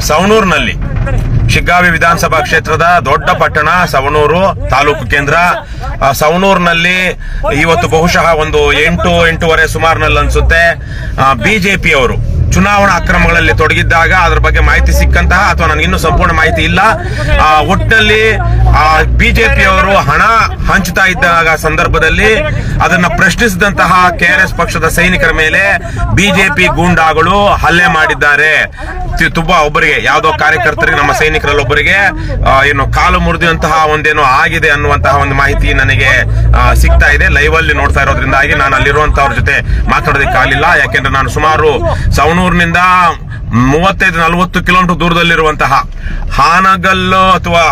ಸವಣೂರಿನಲ್ಲಿ ಶಿಗ್ಗಾವಿ ವಿಧಾನಸಭಾ ಕ್ಷೇತ್ರದ ದೊಡ್ಡ ಪಟ್ಟಣ ಸವಣೂರು ತಾಲೂಕು ಕೇಂದ್ರ. ಸವಣೂರಿನಲ್ಲಿ ಇವತ್ತು ಬಹುಶಃ ಒಂದು 8-8:30 ಸುಮಾರಿನಲ್ಲಿ ಅನ್ಸುತ್ತೆ ಬಿಜೆಪಿಯವರು ಚುನಾವಣಾ ಅಕ್ರಮಗಳಲ್ಲಿ ತೊಡಗಿದ್ದಾಗ ಅದರ ಬಗ್ಗೆ ಮಾಹಿತಿ ಸಿಕ್ಕಂತಹ, ಅಥವಾ ನನಗಿನ್ನೂ ಸಂಪೂರ್ಣ ಮಾಹಿತಿ ಇಲ್ಲ, ಒಟ್ಟಿನಲ್ಲಿ ಬಿಜೆಪಿಯವರು ಹಣ ಹಂಚುತ್ತಾ ಇದ್ದಾಗ ಸಂದರ್ಭದಲ್ಲಿ ಅದನ್ನ ಪ್ರಶ್ನಿಸಿದಂತಹ ಕೆಆರ್ಎಸ್ ಪಕ್ಷದ ಸೈನಿಕರ ಮೇಲೆ ಬಿಜೆಪಿ ಗೂಂಡಾಗಳು ಹಲ್ಲೆ ಮಾಡಿದ್ದಾರೆ. ತುಂಬಾ ಒಬ್ಬರಿಗೆ ಯಾವುದೋ ಕಾರ್ಯಕರ್ತರಿಗೆ, ನಮ್ಮ ಸೈನಿಕರಲ್ಲಿ ಒಬ್ಬರಿಗೆ ಏನು ಕಾಲು ಮುರಿದಂತಹ ಒಂದೇನೋ ಆಗಿದೆ ಅನ್ನುವಂತಹ ಒಂದು ಮಾಹಿತಿ ನನಗೆ ಸಿಗ್ತಾ ಇದೆ. ಲೈವ್ ಅಲ್ಲಿ ನೋಡ್ತಾ ಇರೋದ್ರಿಂದಾಗಿ ನಾನು ಅಲ್ಲಿರುವಂತವ್ರ ಜೊತೆ ಮಾತಾಡೋದಕ್ಕಾಗಲಿಲ್ಲ. ಯಾಕೆಂದ್ರೆ ನಾನು ಸುಮಾರು ಸವಣೂರಿನಿಂದ 35-40 ಕಿಲೋಮೀಟರ್ ದೂರದಲ್ಲಿರುವಂತಹ ಹಾನಗಲ್ಲು ಅಥವಾ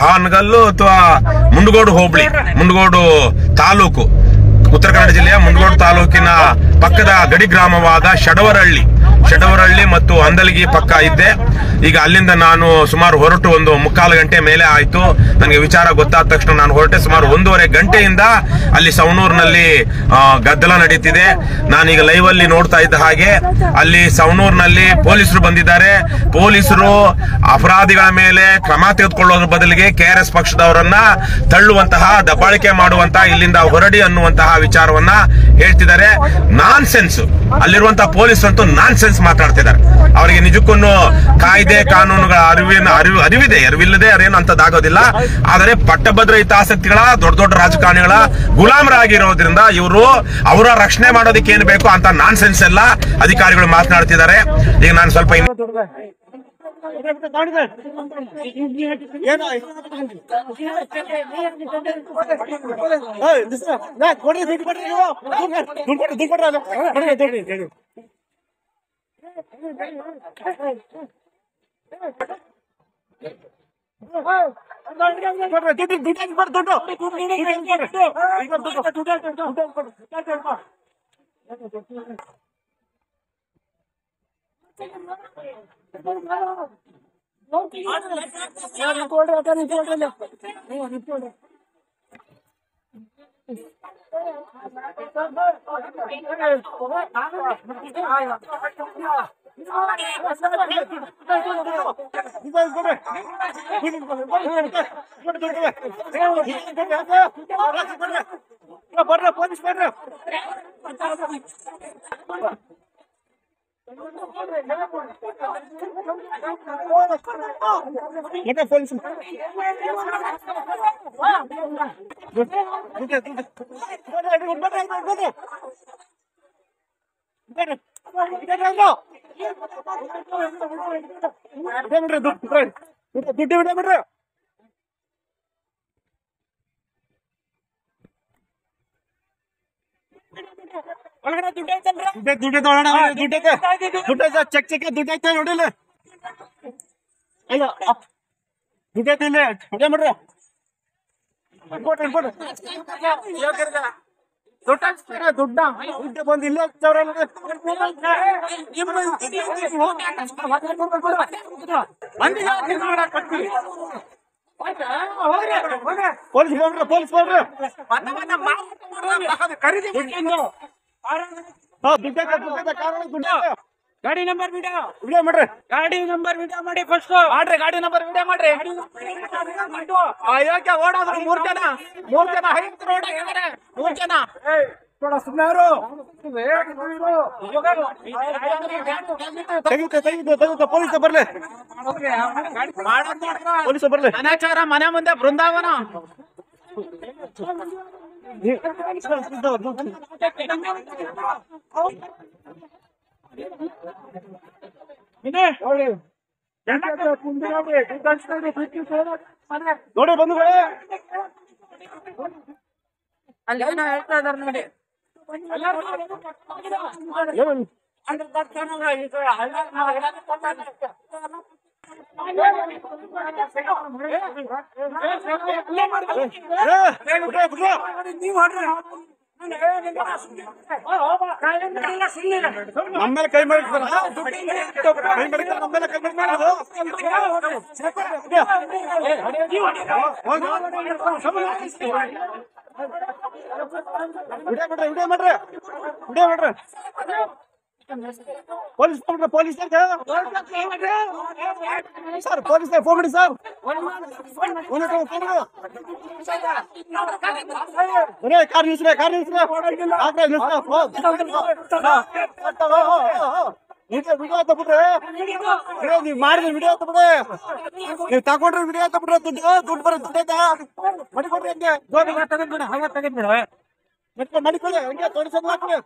ಮುಂಡಗೋಡು ಹೋಬಳಿ, ಮುಂಡಗೋಡು ತಾಲೂಕು, ಉತ್ತರ ಕನ್ನಡ ಜಿಲ್ಲೆಯ ಮುಂಡಗೋಡು ತಾಲೂಕಿನ ಪಕ್ಕದ ಗಡಿ ಗ್ರಾಮವಾದ ಶಡವರಹಳ್ಳಿ ಮತ್ತು ಹಂದಲಗಿ ಪಕ್ಕ ಇದ್ದೆ. ಈಗ ಅಲ್ಲಿಂದ ನಾನು ಸುಮಾರು ಹೊರಟು 1.25 ಗಂಟೆ ಮೇಲೆ ಆಯ್ತು. ನನಗೆ ವಿಚಾರ ಗೊತ್ತಾದ ತಕ್ಷಣ ನಾನು ಹೊರಟೆ. ಸುಮಾರು 1.5 ಗಂಟೆಯಿಂದ ಅಲ್ಲಿ ಸವಣೂರಿನಲ್ಲಿ ಗದ್ದಲ ನಡೀತಿದೆ. ನಾನೀಗ ಲೈವ್ ಅಲ್ಲಿ ನೋಡ್ತಾ ಇದ್ದ ಹಾಗೆ ಅಲ್ಲಿ ಸವಣೂರಿನಲ್ಲಿ ಪೊಲೀಸರು ಬಂದಿದ್ದಾರೆ. ಪೊಲೀಸರು ಅಪರಾಧಿಗಳ ಮೇಲೆ ಕ್ರಮ ತೆಗೆದುಕೊಳ್ಳೋದ್ರ ಬದಲಿಗೆ ಕೆಆರ್ಎಸ್ ಪಕ್ಷದವರನ್ನ ತಳ್ಳುವಂತಹ, ದಬ್ಬಾಳಿಕೆ ಮಾಡುವಂತಹ, ಇಲ್ಲಿಂದ ಹೊರಡಿ ಅನ್ನುವಂತಹ ವಿಚಾರವನ್ನ ಹೇಳ್ತಿದ್ದಾರೆ. ನಾನ್ ಸೆನ್ಸ್ ಅಲ್ಲಿರುವಂತಹ ಪೊಲೀಸರಂತೂ ನಾನ್ ಸೆನ್ಸ್ ಮಾತಾಡ್ತಿದ್ದಾರೆ. ಅವರಿಗೆ ನಿಜಕ್ಕೂ ಕಾಯ್ದೆ ಕಾನೂನುಗಳ ಅರಿವಿಲ್ಲದೆ ಅರೇನು ಅಂತದಾಗೋದಿಲ್ಲ. ಆದರೆ ಪಟ್ಟಭದ್ರ ಹಿತಾಸಕ್ತಿಗಳ ದೊಡ್ಡ ರಾಜಕಾರಣಿಗಳ ಗುಲಾಮರಾಗಿರೋದ್ರಿಂದ ಇವರು ಅವರ ರಕ್ಷಣೆ ಮಾಡೋದಕ್ಕೆ ಏನ್ ಬೇಕು ಅಂತ ನಾನ್ ಸೆನ್ಸ್ ಎಲ್ಲ ಅಧಿಕಾರಿಗಳು ಮಾತನಾಡ್ತಿದ್ದಾರೆ. ಈಗ ನಾನು ಸ್ವಲ್ಪ ಚೆಕ್ ದುಡ್ಡೈತೆ ನೋಡಿಲ್ಲ. ದುಡ್ಡೈತೆ ದುಡ್ಡ ಬಂದು ಇಲ್ಲ ಪೊಲೀಸ್ ಗಾಡಿ ನಂಬರ್ ವಿಡಿಯೋ ಮಾಡ್ರಿ. ಗಾಡಿ ನಂಬರ್ ವಿಡಿಯೋ ಮಾಡಿ ಫಸ್ಟ್ ಮಾಡ್ರಿ. ಗಾಡಿ ನಂಬರ್ ವಿಡಿಯೋ ಮಾಡ್ರಿ. ಅಯೋಗ್ಯ ಓಡೋದ್ರು 3 ಜನ 3 ಜನ ಸುಮ್ಮನೆ ಪೊಲೀಸ್ ಬರ್ಲಿ. ಅನಾಚಾರ ಮನೆ ಮುಂದೆ ಬೃಂದಾವನ. ನೋಡಿ ಬಂಧುಗಳೇ, ಅಲ್ಲಿ ಹೇಳ್ತಾ ಇದಾರೆ ನೋಡಿ. ನಮ್ಮೇಲೆ ಕೈ ಮಾಡಿ ವಿಡಿಯೋ ಮಾಡ್ರಿ ಪೊಲೀಸ್ ಸರ್ ಪೊಲೀಸ್ ಫೋನ್ ಮಾಡಿ ಸರ್ ಕಾರ್ ನಿಲ್ಸ್ರೆ ವಿಡಿಯೋ ತಗೊಬಿಟ್ರೆ ನೀವು ಮಾಡಿದ್ರಿ ವಿಡಿಯೋ ತಗೊಬಿಡ್ರಿ ನೀವು ತಗೊಂಡ್ರಿ ವಿಡಿಯೋ ತಗೊಬಿಟ್ರೆ ದುಡ್ಡು ಬರೋ ದುಡ್ಡೈತಾ ಮಡಿಕೊಡ್ರಿ ಹಂಗೆ ತಗೊಂಡ್ಬಿಡ ಮಡಿಕೊಳ್ಳಿ ಹಂಗೆ ತೋರಿಸೋದು ಹಾಕ್ರಿ